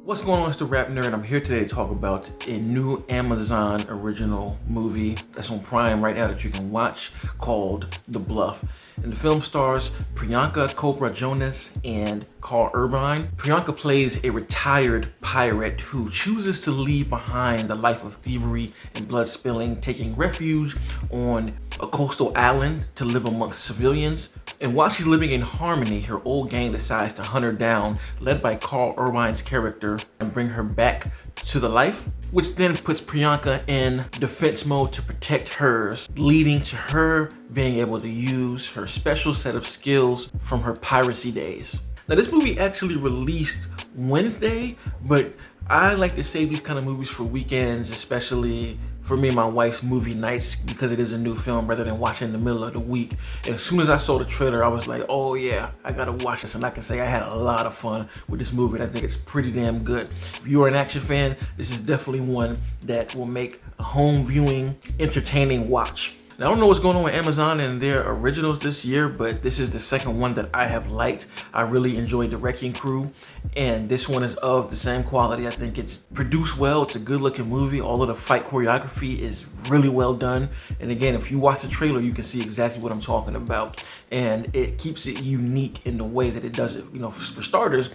What's going on? It's the RapNerd. I'm here today to talk about a new Amazon original movie that's on Prime right now that you can watch called The Bluff. And the film stars Priyanka Chopra Jonas and Carl Urban. Priyanka plays a retired pirate who chooses to leave behind the life of thievery and blood spilling, taking refuge on a coastal island to live amongst civilians. And while she's living in harmony, her old gang decides to hunt her down, led by Carl Urban's character, and bring her back to the life, which then puts Priyanka in defense mode to protect hers, leading to her being able to use her special set of skills from her piracy days. Now, this movie actually released Wednesday, but I like to save these kind of movies for weekends, especially for me and my wife's movie nights, because it is a new film rather than watching in the middle of the week. And as soon as I saw the trailer, I was like, oh yeah, I gotta watch this. And I can say I had a lot of fun with this movie, and I think it's pretty damn good. If you're an action fan, this is definitely one that will make a home viewing entertaining watch. Now, I don't know what's going on with Amazon and their originals this year, but this is the second one that I have liked. I really enjoyed The Wrecking Crew, and this one is of the same quality. I think it's produced well. It's a good looking movie. All of the fight choreography is really well done. And again, if you watch the trailer, you can see exactly what I'm talking about. And it keeps it unique in the way that it does it. You know, for starters,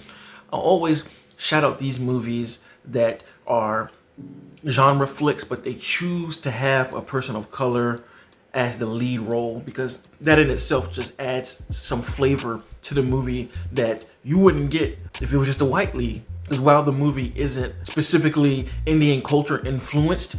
I'll always shout out these movies that are genre flicks, but they choose to have a person of color as the lead role, because that in itself just adds some flavor to the movie that you wouldn't get if it was just a white lead. Because while the movie isn't specifically Indian culture influenced,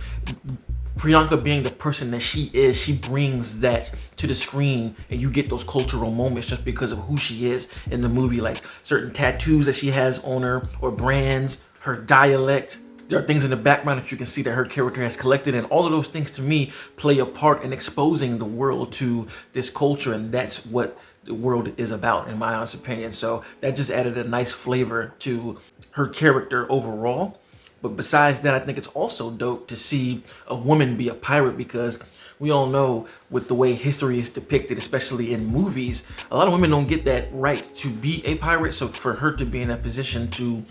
Priyanka being the person that she is, she brings that to the screen, and you get those cultural moments just because of who she is in the movie, like certain tattoos that she has on her or brands, her dialect. There are things in the background that you can see that her character has collected, and all of those things to me play a part in exposing the world to this culture, and that's what the world is about, in my honest opinion. So that just added a nice flavor to her character overall. But besides that, I think it's also dope to see a woman be a pirate, because we all know with the way history is depicted, especially in movies, a lot of women don't get that right to be a pirate. So for her to be in that position to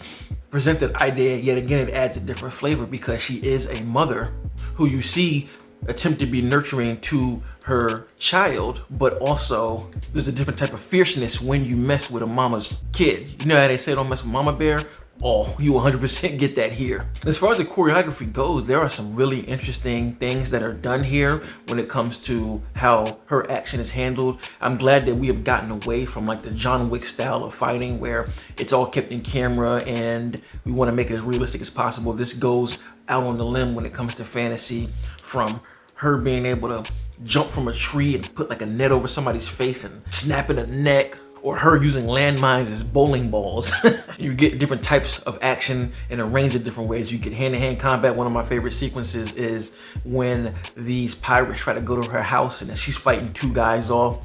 present that idea, yet again, it adds a different flavor, because she is a mother who you see attempt to be nurturing to her child, but also there's a different type of fierceness when you mess with a mama's kid. You know how they say don't mess with mama bear? Oh, you 100% get that here. As far as the choreography goes, there are some really interesting things that are done here when it comes to how her action is handled. I'm glad that we have gotten away from like the John Wick style of fighting where it's all kept in camera and we want to make it as realistic as possible. This goes out on the limb when it comes to fantasy, from her being able to jump from a tree and put like a net over somebody's face and snapping a neck, or her using landmines as bowling balls. You get different types of action in a range of different ways. You get hand-to-hand combat. One of my favorite sequences is when these pirates try to go to her house and she's fighting two guys off.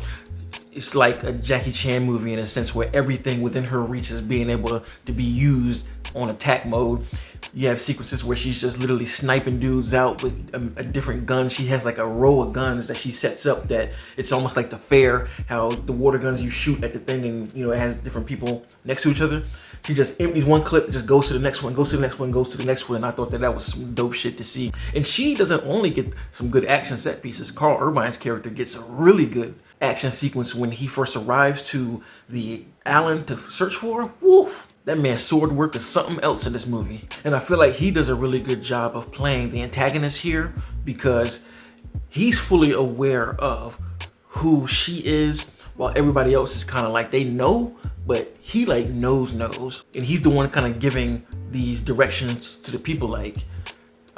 It's like a Jackie Chan movie in a sense, where everything within her reach is being able to be used on attack mode. You have sequences where she's just literally sniping dudes out with a different gun. She has like a row of guns that she sets up that it's almost like the fair, how the water guns you shoot at the thing and you know it has different people next to each other. She just empties one clip, just goes to the next one, goes to the next one, goes to the next one. And I thought that was some dope shit to see. And she doesn't only get some good action set pieces. Carl Urban's character gets a really good action sequence when he first arrives to the island to search for her. Woof! That man's sword work is something else in this movie. And I feel like he does a really good job of playing the antagonist here, because he's fully aware of who she is, while everybody else is kind of like they know, but he like knows. And he's the one kind of giving these directions to the people like,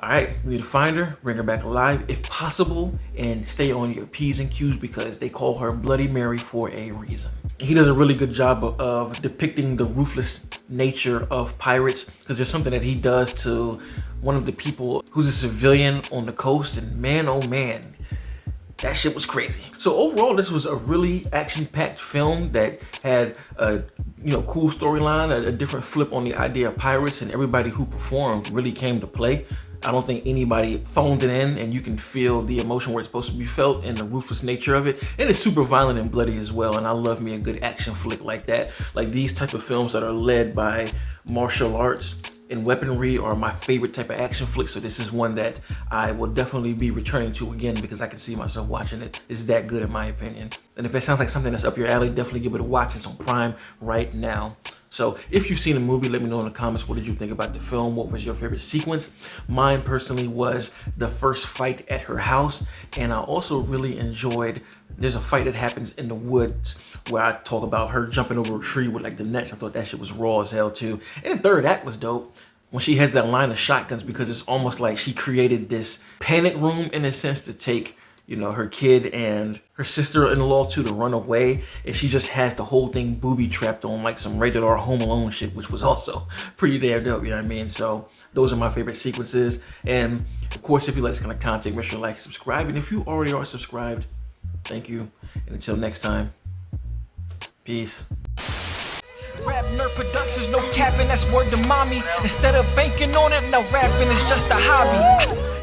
all right, we need to find her, bring her back alive if possible, and stay on your P's and Q's, because they call her Bloody Mary for a reason. He does a really good job of depicting the ruthless nature of pirates, because there's something that he does to one of the people who's a civilian on the coast, and man, oh man, that shit was crazy. So overall, this was a really action-packed film that had a cool storyline, a different flip on the idea of pirates, and everybody who performed really came to play. I don't think anybody phoned it in, and you can feel the emotion where it's supposed to be felt and the ruthless nature of it. And it's super violent and bloody as well, and I love me a good action flick like that. Like these type of films that are led by martial arts and weaponry are my favorite type of action flick, so this is one that I will definitely be returning to again because I can see myself watching it. It's that good in my opinion. And if it sounds like something that's up your alley, definitely give it a watch. It's on Prime right now. So if you've seen the movie, let me know in the comments, what did you think about the film? What was your favorite sequence? Mine personally was the first fight at her house, and I also really enjoyed, there's a fight that happens in the woods where I talk about her jumping over a tree with like the nets. I thought that shit was raw as hell too. And the third act was dope when she has that line of shotguns, because it's almost like she created this panic room in a sense to take, you know, her kid and her sister-in-law to run away, and she just has the whole thing booby-trapped on like some rated R Home Alone shit, which was also pretty damn dope, you know what I mean? So those are my favorite sequences. And of course, if you like this kind of content, make sure to like and subscribe. And if you already are subscribed, thank you. And until next time, peace. RapNerd Productions, no capping, that's word to mommy. Instead of banking on it, now rapping is just a hobby.